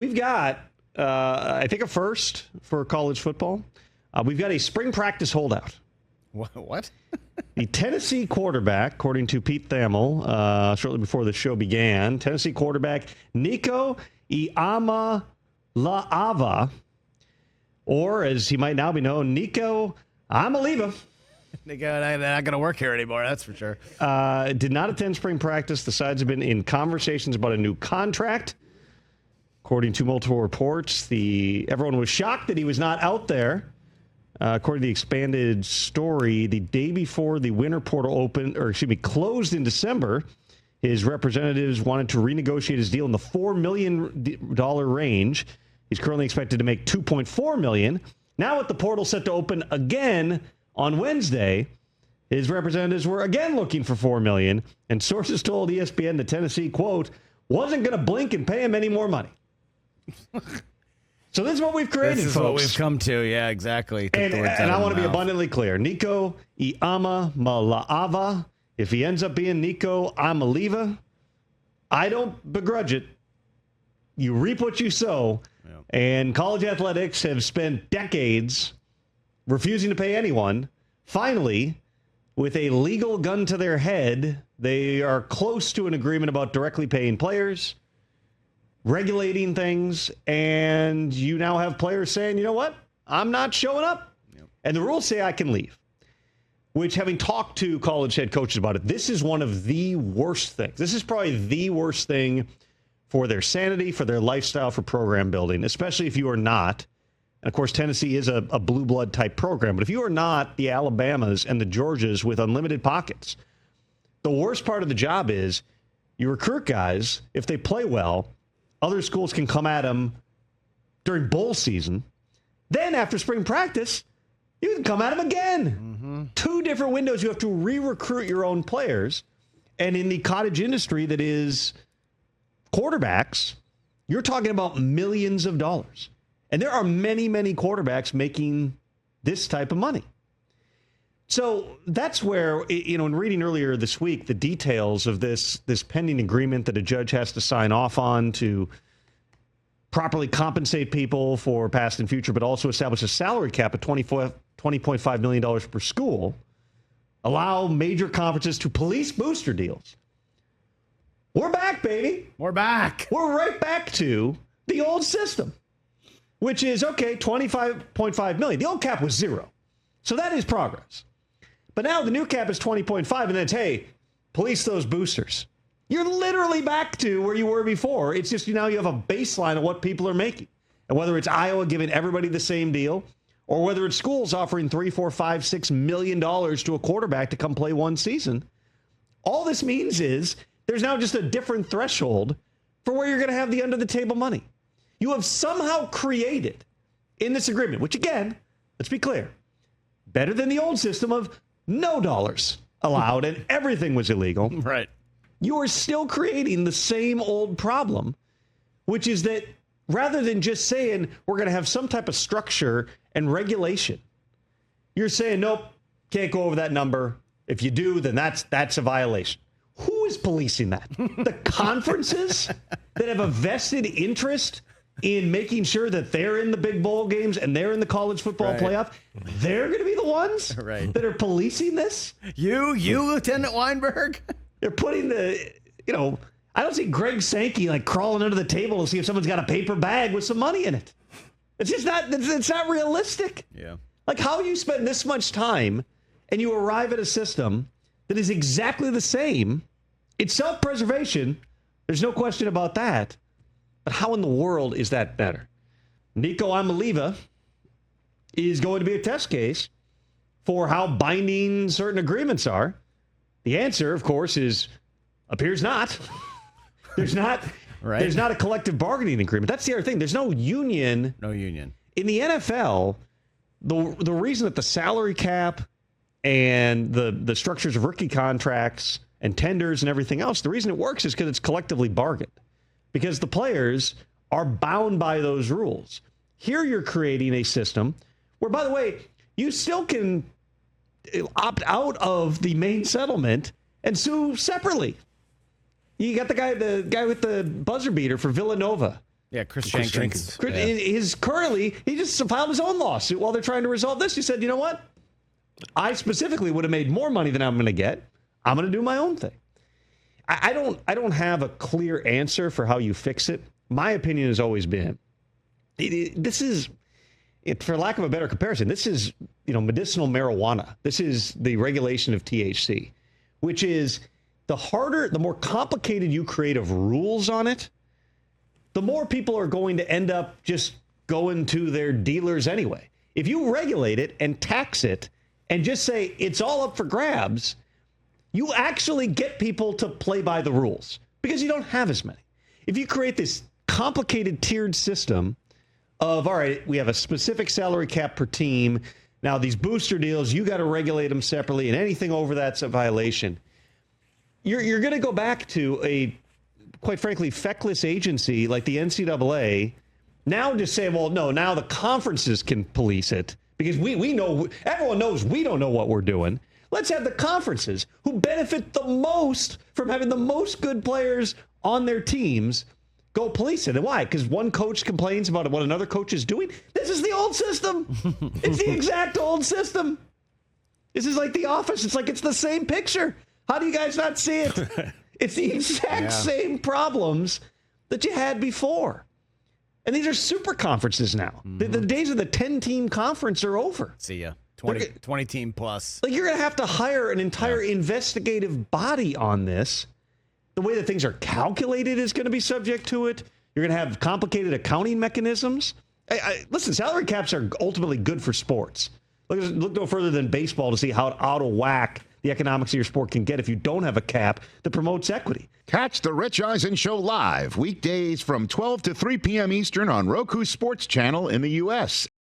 We've got, I think, a first for college football. We've got a spring practice holdout. What? The Tennessee quarterback, according to Pete Thamel, shortly before the show began, Tennessee quarterback Nico Iamaleava, or as he might now be known, Nico Iamaleava. They're not going to work here anymore, that's for sure. Did not attend spring practice. The sides have been in conversations about a new contract. According to multiple reports, everyone was shocked that he was not out there. According to the expanded story, the day before the winter portal closed in December, his representatives wanted to renegotiate his deal in the $4 million range. He's currently expected to make $2.4 million. Now with the portal set to open again on Wednesday, his representatives were again looking for $4 million, and sources told ESPN that Tennessee, quote, wasn't going to blink and pay him any more money. So this is what we've created, this is folks. What we've come to, yeah, exactly. And I want to be abundantly clear. Nico Iamaleava, if he ends up being Nico Iamaleava, I don't begrudge it. You reap what you sow. Yeah. And college athletics have spent decades refusing to pay anyone. Finally, with a legal gun to their head, they are close to an agreement about directly paying players, regulating things, and you now have players saying, you know what? I'm not showing up. Yep. And the rules say I can leave, which, having talked to college head coaches about it, this is one of the worst things. This is probably the worst thing for their sanity, for their lifestyle, for program building, especially if you are not. And, of course, Tennessee is a blue blood type program. But if you are not the Alabamas and the Georgias with unlimited pockets, the worst part of the job is you recruit guys. If they play well, other schools can come at them during bowl season. Then after spring practice, you can come at them again. Mm-hmm. 2 different windows. You have to re-recruit your own players. And in the cottage industry that is quarterbacks, you're talking about millions of dollars. And there are many, many quarterbacks making this type of money. So that's where, in reading earlier this week, the details of this pending agreement that a judge has to sign off on to properly compensate people for past and future, but also establish a salary cap of $20.5 million per school, allow major conferences to police booster deals. We're back, baby. We're back. We're right back to the old system, which is, okay, $25.5 million. The old cap was 0. So that is progress. But now the new cap is 20.5, and then it's, hey, police those boosters. You're literally back to where you were before. It's just now you have a baseline of what people are making. And whether it's Iowa giving everybody the same deal, or whether it's schools offering $3, $4, $5, $6 million to a quarterback to come play one season, all this means is there's now just a different threshold for where you're going to have the under-the-table money. You have somehow created in this agreement, which, again, let's be clear, better than the old system of no dollars allowed and everything was illegal. Right. You are still creating the same old problem, which is that rather than just saying we're going to have some type of structure and regulation, you're saying, nope, can't go over that number. If you do, then that's a violation. Who is policing that? The conferences that have a vested interest in making sure that they're in the big bowl games and they're in the college football playoff, they're going to be the ones that are policing this? You, Lieutenant Weinberg? They're putting I don't see Greg Sankey crawling under the table to see if someone's got a paper bag with some money in it. It's just it's not realistic. Yeah. How you spend this much time and you arrive at a system that is exactly the same. It's self-preservation. There's no question about that. But how in the world is that better? Nico Iamaleava is going to be a test case for how binding certain agreements are. The answer, of course, appears not. There's not a collective bargaining agreement. That's the other thing. There's no union. No union. In the NFL, the reason that the salary cap and the structures of rookie contracts and tenders and everything else, the reason it works is because it's collectively bargained. Because the players are bound by those rules. Here you're creating a system where, by the way, you still can opt out of the main settlement and sue separately. You got the guy with the buzzer beater for Villanova Yeah, Chris Jenkins. Currently, he just filed his own lawsuit while they're trying to resolve this. He said, you know what? I specifically would have made more money than I'm going to get. I'm going to do my own thing. I don't have a clear answer for how you fix it. My opinion has always been, this is, for lack of a better comparison, this is, medicinal marijuana. This is the regulation of THC, which is the more complicated you create of rules on it, the more people are going to end up just going to their dealers anyway. If you regulate it and tax it and just say it's all up for grabs, you actually get people to play by the rules because you don't have as many. If you create this complicated tiered system of, all right, we have a specific salary cap per team. Now, these booster deals, you got to regulate them separately, and anything over that's a violation. You're going to go back to a, quite frankly, feckless agency like the NCAA. Now just say, well, no, now the conferences can police it because we know, everyone knows we don't know what we're doing. Let's have the conferences who benefit the most from having the most good players on their teams go police it. And why? Because one coach complains about what another coach is doing? This is the old system. It's the exact old system. This is like The Office. It's like it's the same picture. How do you guys not see it? It's the exact same problems that you had before. And these are super conferences now. The days of the 10-team conference are over. See ya. 20 team plus. Like, you're going to have to hire an entire investigative body on this. The way that things are calculated is going to be subject to it. You're going to have complicated accounting mechanisms. Listen, salary caps are ultimately good for sports. Look no further than baseball to see how out of whack the economics of your sport can get if you don't have a cap that promotes equity. Catch the Rich Eisen Show live weekdays from 12 to 3 p.m. Eastern on Roku Sports Channel in the U.S.